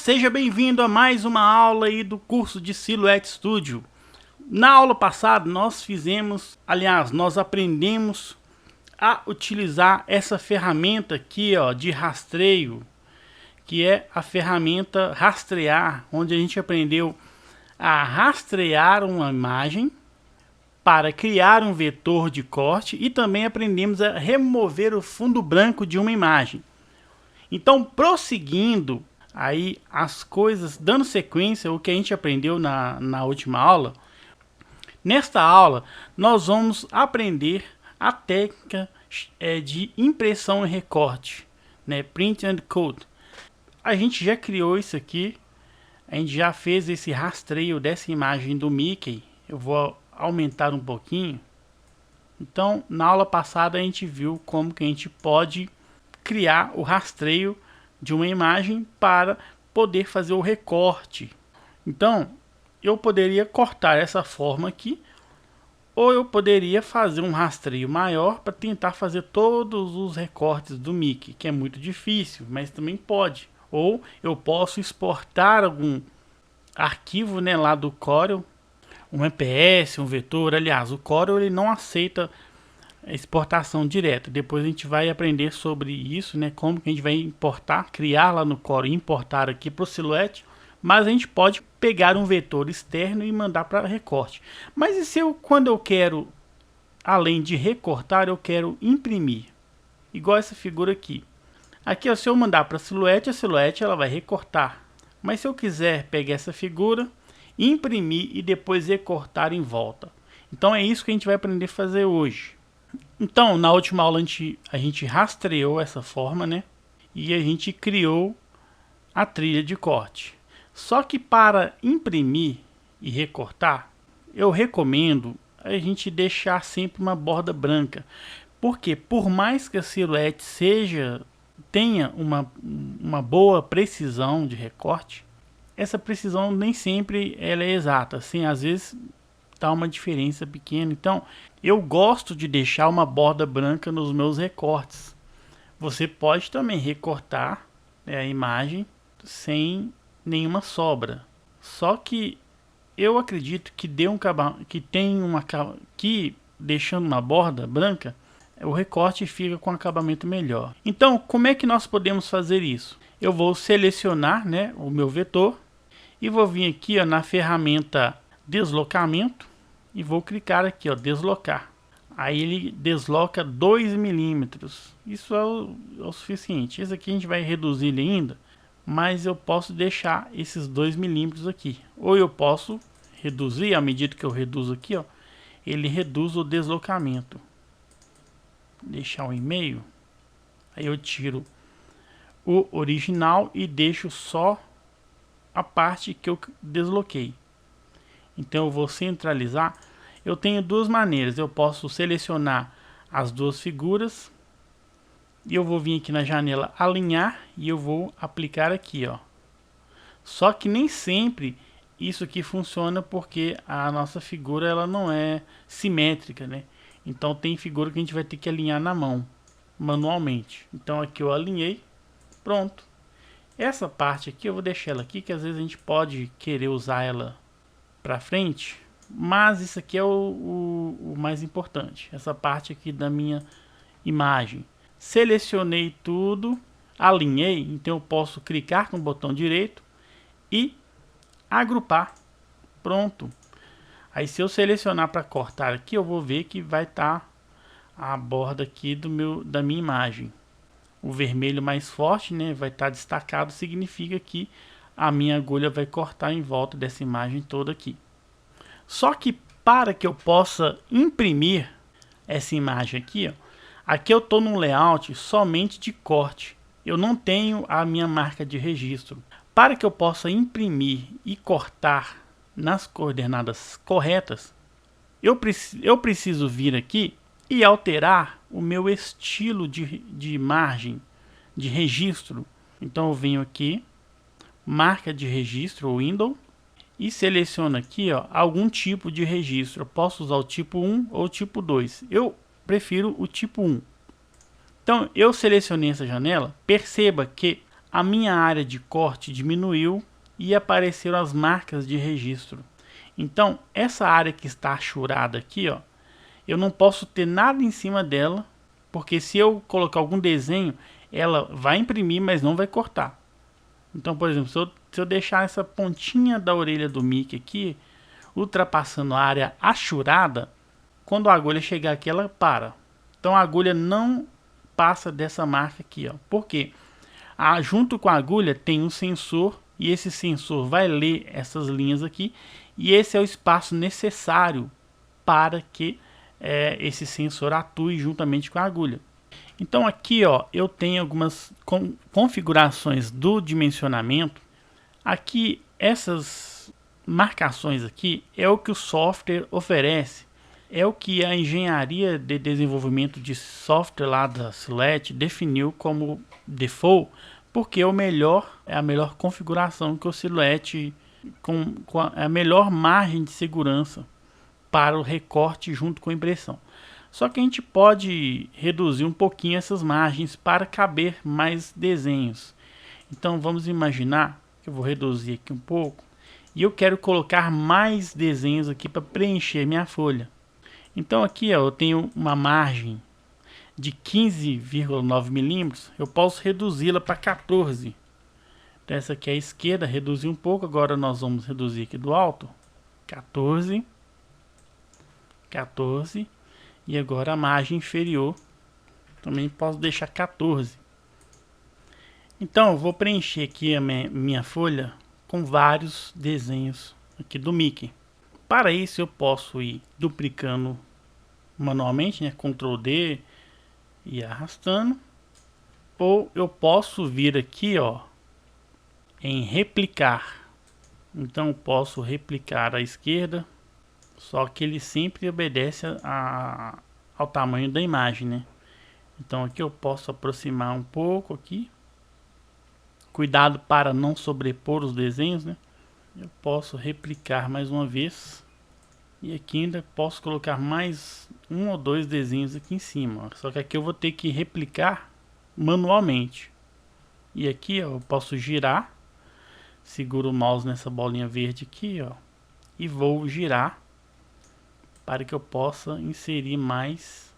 seja bem-vindo a mais uma aula aí do curso de Silhouette Studio. Na aula passada nós nós aprendemos a utilizar essa ferramenta aqui, ó, de rastreio, que é a ferramenta rastrear, onde a gente aprendeu a rastrear uma imagem para criar um vetor de corte e também aprendemos a remover o fundo branco de uma imagem. Então, prosseguindo aí as coisas, dando sequência o que a gente aprendeu na última aula, nesta aula nós vamos aprender a técnica de impressão e recorte, né? Print and Code. A gente já criou isso aqui, a gente já fez esse rastreio dessa imagem do Mickey. Eu vou aumentar um pouquinho. Então, na aula passada a gente viu como que a gente pode criar o rastreio de uma imagem para poder fazer o recorte. Então, eu poderia cortar essa forma aqui, ou eu poderia fazer um rastreio maior para tentar fazer todos os recortes do Mickey, que é muito difícil, mas também pode. Ou eu posso exportar algum arquivo, né, lá do Corel, um EPS, um vetor. Aliás, o Corel ele não aceita exportação direta. Depois a gente vai aprender sobre isso, né? Como que a gente vai importar, criar lá no Corel e importar aqui para o Silhouette. Mas a gente pode pegar um vetor externo e mandar para recorte. Mas e se quando eu quero, além de recortar, eu quero imprimir? Igual essa figura aqui. Aqui, ó, se eu mandar para a Silhouette ela vai recortar. Mas se eu quiser pegar essa figura, imprimir e depois recortar em volta. Então é isso que a gente vai aprender a fazer hoje. Então, na última aula a gente rastreou essa forma, né? E a gente criou a trilha de corte. Só que para imprimir e recortar, eu recomendo a gente deixar sempre uma borda branca. Porque por mais que a Silhouette tenha uma boa precisão de recorte, essa precisão nem sempre ela é exata. Assim, às vezes tá uma diferença pequena. Então, eu gosto de deixar uma borda branca nos meus recortes. Você pode também recortar, né, a imagem sem nenhuma sobra. Só que eu acredito que deixando uma borda branca, o recorte fica com um acabamento melhor. Então, como é que nós podemos fazer isso? Eu vou selecionar, né, o meu vetor e vou vir aqui, ó, na ferramenta deslocamento e vou clicar aqui, ó, deslocar. Aí ele desloca 2 milímetros. Isso é o suficiente. Esse aqui a gente vai reduzir ele ainda, mas eu posso deixar esses 2 milímetros aqui. Ou eu posso reduzir, à medida que eu reduzo aqui, ó, ele reduz o deslocamento. Deixar um e-mail. Aí eu tiro o original e deixo só a parte que eu desloquei. Então eu vou centralizar. Eu tenho duas maneiras. Eu posso selecionar as duas figuras e eu vou vir aqui na janela alinhar e eu vou aplicar aqui, ó. Só que nem sempre isso aqui funciona, porque a nossa figura ela não é simétrica, né? Então tem figura que a gente vai ter que alinhar na mão, manualmente. Então aqui eu alinhei, pronto. Essa parte aqui eu vou deixar ela aqui, que às vezes a gente pode querer usar ela para frente, mas isso aqui é o mais importante. Essa parte aqui da minha imagem. Selecionei tudo, alinhei, então eu posso clicar com o botão direito e agrupar. Pronto. Aí se eu selecionar para cortar aqui, eu vou ver que vai estar a borda aqui da minha imagem. O vermelho mais forte, né, vai estar destacado, significa que a minha agulha vai cortar em volta dessa imagem toda aqui. Só que para que eu possa imprimir essa imagem aqui, ó, aqui eu estou num layout somente de corte. Eu não tenho a minha marca de registro. Para que eu possa imprimir e cortar nas coordenadas corretas, eu preciso vir aqui e alterar o meu estilo de margem de registro. Então eu venho aqui, marca de registro ou window, e seleciono aqui, ó, algum tipo de registro. Eu posso usar o tipo 1 ou o tipo 2. Eu prefiro o tipo 1. Então eu selecionei essa janela. Perceba que a minha área de corte diminuiu e apareceram as marcas de registro. Então, essa área que está achurada aqui, ó, eu não posso ter nada em cima dela, porque se eu colocar algum desenho, ela vai imprimir, mas não vai cortar. Então, por exemplo, se eu deixar essa pontinha da orelha do Mickey aqui, ultrapassando a área achurada, quando a agulha chegar aqui, ela para. Então, a agulha não passa dessa marca aqui, ó. Por quê? Junto com a agulha tem um sensor, e esse sensor vai ler essas linhas aqui, e esse é o espaço necessário para que esse sensor atue juntamente com a agulha. Então aqui, ó, eu tenho algumas configurações do dimensionamento. Aqui, essas marcações aqui é o que o software oferece. É o que a engenharia de desenvolvimento de software lá da Silhouette definiu como default, porque é a melhor configuração que o Silhouette com a melhor margem de segurança para o recorte junto com a impressão. Só que a gente pode reduzir um pouquinho essas margens para caber mais desenhos. Então vamos imaginar que eu vou reduzir aqui um pouco e eu quero colocar mais desenhos aqui para preencher minha folha. Então aqui, ó, eu tenho uma margem de 15,9 milímetros, eu posso reduzi-la para 14. Então essa aqui é a esquerda, reduzir um pouco. Agora nós vamos reduzir aqui do alto, 14, 14, e agora a margem inferior também posso deixar 14. Então eu vou preencher aqui a minha folha com vários desenhos aqui do Mickey. Para isso eu posso ir duplicando manualmente, né, Ctrl D e arrastando, ou eu posso vir aqui, ó, em replicar. Então eu posso replicar à esquerda, só que ele sempre obedece ao tamanho da imagem, né? Então aqui eu posso aproximar um pouco aqui, cuidado para não sobrepor os desenhos, né? Eu posso replicar mais uma vez. E aqui ainda posso colocar mais um ou dois desenhos aqui em cima. Ó. Só que aqui eu vou ter que replicar manualmente. E aqui, ó, eu posso girar. Seguro o mouse nessa bolinha verde aqui, ó. E vou girar para que eu possa inserir mais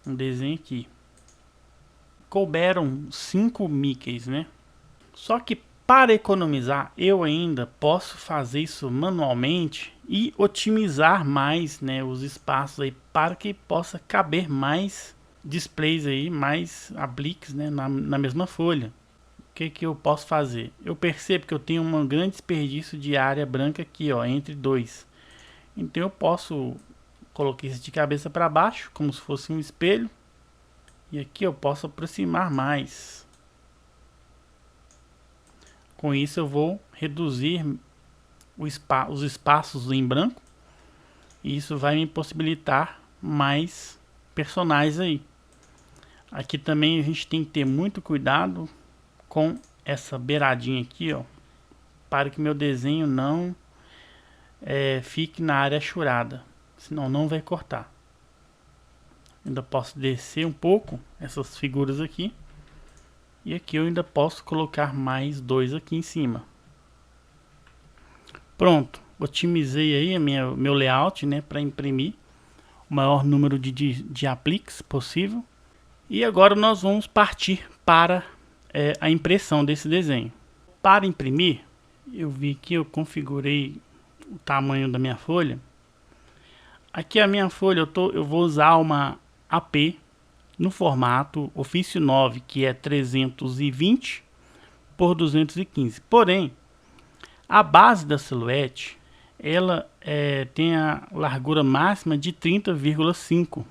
um desenho aqui. Couberam 5 Mickeys, né? Só que para economizar, eu ainda posso fazer isso manualmente e otimizar mais, né, os espaços aí para que possa caber mais displays aí, mais apliques, né, na mesma folha. O que eu posso fazer? Eu percebo que eu tenho um grande desperdício de área branca aqui, ó, entre dois. Então eu posso colocar isso de cabeça para baixo, como se fosse um espelho. E aqui eu posso aproximar mais. Com isso eu vou reduzir os espaços em branco. E isso vai me possibilitar mais personagens aí. Aqui também a gente tem que ter muito cuidado com essa beiradinha aqui, ó, para que meu desenho não fique na área achurada, senão não vai cortar. Ainda posso descer um pouco essas figuras aqui. E aqui eu ainda posso colocar mais dois aqui em cima. Pronto, otimizei aí meu layout, né, para imprimir o maior número de apliques possível. E agora nós vamos partir para a impressão desse desenho. Para imprimir, eu vi que eu configurei o tamanho da minha folha. Aqui a minha folha eu vou usar uma AP no formato Ofício 9, que é 320 por 215. Porém, a base da Silhouette, ela tem a largura máxima de 30,5.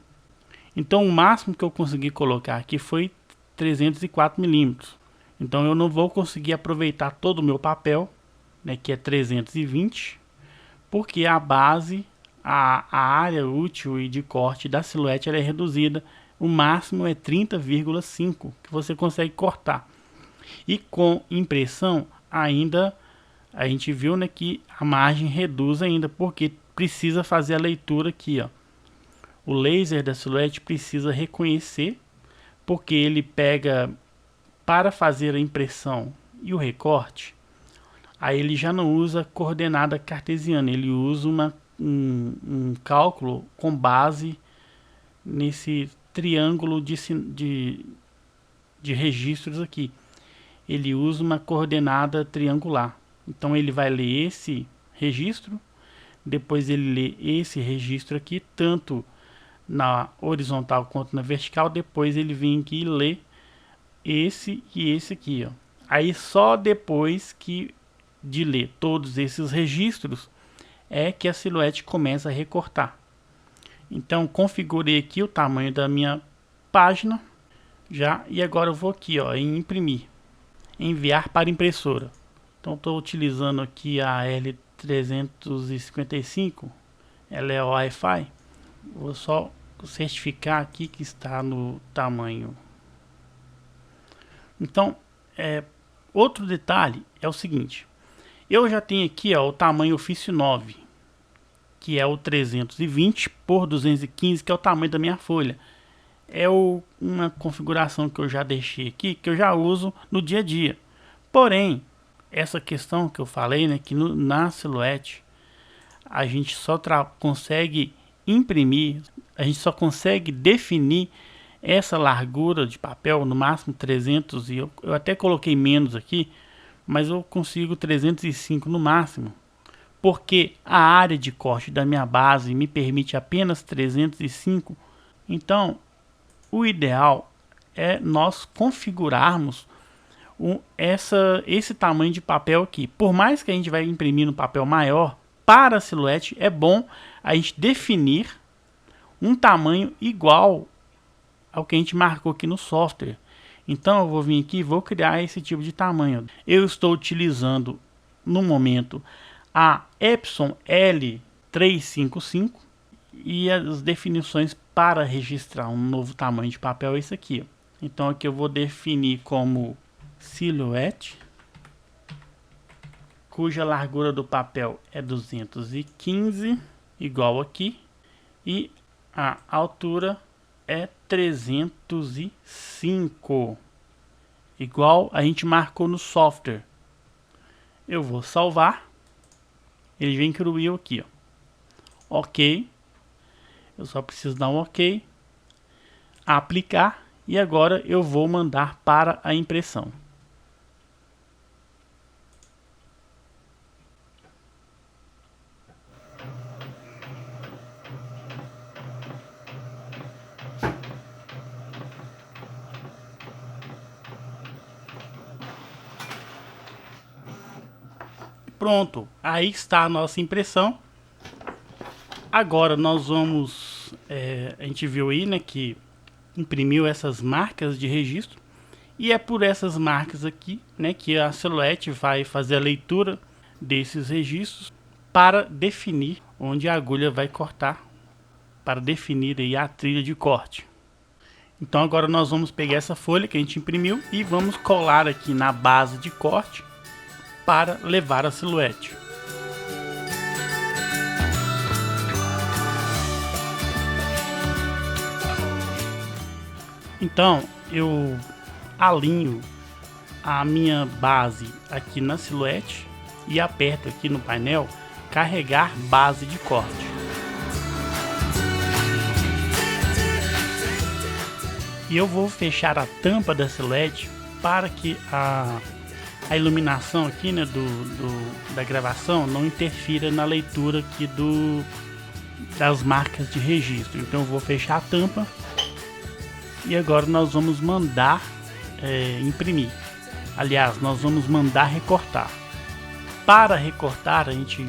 Então o máximo que eu consegui colocar aqui foi 304 milímetros. Então eu não vou conseguir aproveitar todo o meu papel, né, que é 320, porque a base, a área útil e de corte da Silhouette ela é reduzida. O máximo é 30,5 que você consegue cortar. E com impressão ainda a gente viu, né, que a margem reduz ainda, porque precisa fazer a leitura aqui, ó. O laser da Silhouette precisa reconhecer, porque ele pega para fazer a impressão e o recorte, aí ele já não usa coordenada cartesiana, ele usa um cálculo com base nesse triângulo de registros aqui. Ele usa uma coordenada triangular. Então ele vai ler esse registro, depois ele lê esse registro aqui, tanto na horizontal quanto na vertical, depois ele vem aqui e lê esse e esse aqui, ó. Aí só depois de ler todos esses registros é que a Silhouette começa a recortar. Então configurei aqui o tamanho da minha página já, e agora eu vou aqui, ó, em imprimir, enviar para impressora. Então estou utilizando aqui a L355, ela é Wi-Fi. Vou só certificar aqui que está no tamanho. Então, outro detalhe é o seguinte: eu já tenho aqui, ó, o tamanho Ofício 9, que é o 320 por 215, que é o tamanho da minha folha. É uma configuração que eu já deixei aqui, que eu já uso no dia a dia. Porém, essa questão que eu falei, né, que na Silhouette a gente só consegue imprimir, a gente só consegue definir essa largura de papel, no máximo 300, e eu até coloquei menos aqui, mas eu consigo 305 no máximo, porque a área de corte da minha base me permite apenas 305. Então, o ideal é nós configurarmos esse tamanho de papel aqui. Por mais que a gente vai imprimir no papel maior, para a Silhouette é bom a gente definir um tamanho igual ao que a gente marcou aqui no software. Então eu vou vir aqui e vou criar esse tipo de tamanho. Eu estou utilizando no momento a Epson L355, e as definições para registrar um novo tamanho de papel é isso aqui, ó. Então aqui eu vou definir como Silhouette, cuja largura do papel é 215, igual aqui, e a altura é 305, igual a gente marcou no software. Eu vou salvar, ele vem incluir aqui, ó, ok. Eu só preciso dar um ok, aplicar, e agora eu vou mandar para a impressão. Pronto, aí está a nossa impressão. Agora nós vamos, a gente viu aí, né, que imprimiu essas marcas de registro, e é por essas marcas aqui, né, que a Silhouette vai fazer a leitura desses registros para definir onde a agulha vai cortar, para definir aí a trilha de corte. Então agora nós vamos pegar essa folha que a gente imprimiu e vamos colar aqui na base de corte para levar a Silhouette. Então eu alinho a minha base aqui na Silhouette e aperto aqui no painel carregar base de corte. E eu vou fechar a tampa da Silhouette para que a iluminação aqui, né, da gravação não interfira na leitura aqui das marcas de registro. Então eu vou fechar a tampa e agora nós vamos mandar imprimir. Aliás, nós vamos mandar recortar. Para recortar, a gente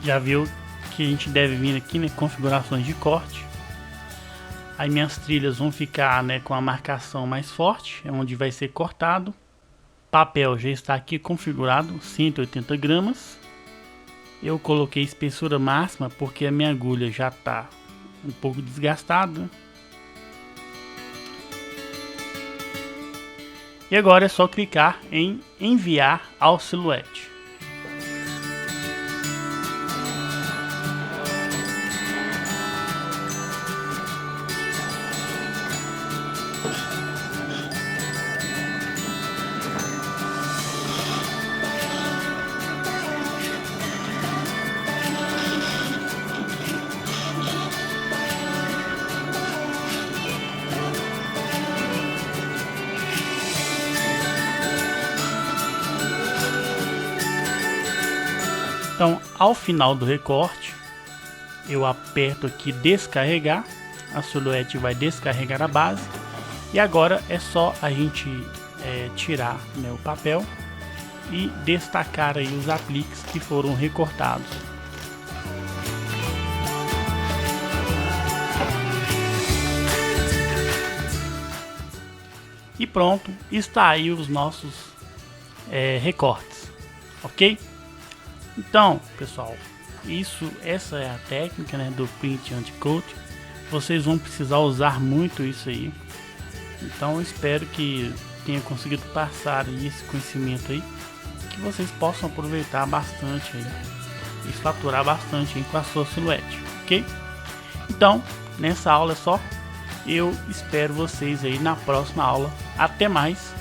já viu que a gente deve vir aqui, né, configurações de corte. Aí minhas trilhas vão ficar, né, com a marcação mais forte, é onde vai ser cortado. Papel já está aqui configurado, 180 gramas. Eu coloquei espessura máxima porque a minha agulha já está um pouco desgastada. E agora é só clicar em enviar ao Silhouette. Ao final do recorte, eu aperto aqui descarregar, a silhuete vai descarregar a base, e agora é só a gente tirar, né, o papel e destacar aí os apliques que foram recortados. E pronto, está aí os nossos recortes, ok? Então, pessoal, essa é a técnica, né, do print anti-coat. Vocês vão precisar usar muito isso aí. Então, eu espero que tenha conseguido passar aí esse conhecimento aí, que vocês possam aproveitar bastante aí e faturar bastante aí com a sua silhuete, ok? Então, nessa aula é só. Eu espero vocês aí na próxima aula. Até mais.